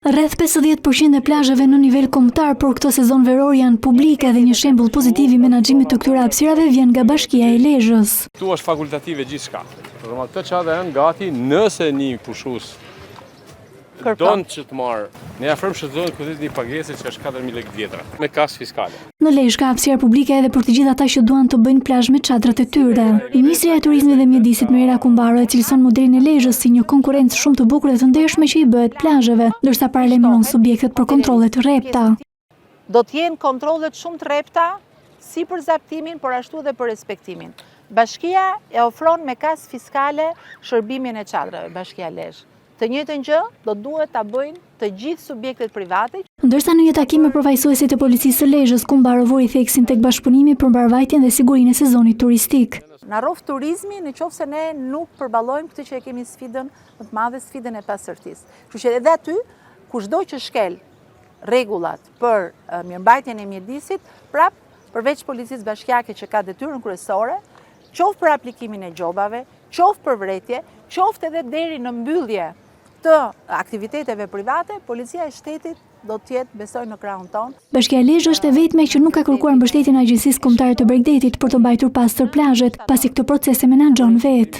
Rreth 50% e plazheve në nivel kombëtar për këtë sezon veror janë publike dhe një shembull pozitiv i menaxhimit të këtyre hapësirave vjen nga Bashkia e Lezhës. Ktu është fakultative gjithçka. Për këtë çadë janë gati nëse një pushues don që të marrë. Ne afrojmë shërbëtorin këtë një pagesë që është 4.000 lekë vjetra me kasë fiskale. Në Lezhë ka hapësira publike edhe për të gjithë ata që duan të bëjnë plazh me çadrat e tyre. Ministria e Turizmit dhe Mjedisit Merira Kumbaro e cilëson modelin e Lezhës si një konkurrencë shumë të bukur dhe të ndershme që i bëhet plazheve, ndërsa paralajmëron subjektet për kontrolle të rrepta. Do të jenë kontrollet shumë të rrepta si për zaptimin, por ashtu edhe për respektimin. Bashkia e ofron me kasë fiskale shërbimin e çadrave, Bashkia Lezhë. Të njëjtën gjë do duhet ta bëjnë të gjithë subjektet private. Ndërsa në një takim me përfaqësuesit e policisë së Lezhës, Kumbaro vuri theksin tek bashkëpunimi për mbarvajtjen dhe sigurinë e sezonit turistik. Na rrof turizmi nëse ne nuk përballojmë këtë që e kemi sfidën më të madhe, sfidën e pasërtisë. Kështu që edhe aty, kushdo që shkel rregullat për mirëmbajtjen e mjedisit, prap përveç policisë bashkiake që ka detyrën kryesore, qoftë për aplikimin e gjobave, qoftë për vretje, qoftë edhe deri në mbyllje të aktiviteteve private, policia e shtetit do të jetë, besoj, në krahun tonë. Bashkia e Lezhës është e vetme që nuk ka kërkuar mbështetjen e Agjencisë Kombëtare të Bregdetit për të mbajtur pastër plazhet, pasi këtë proces e menaxhon vetë.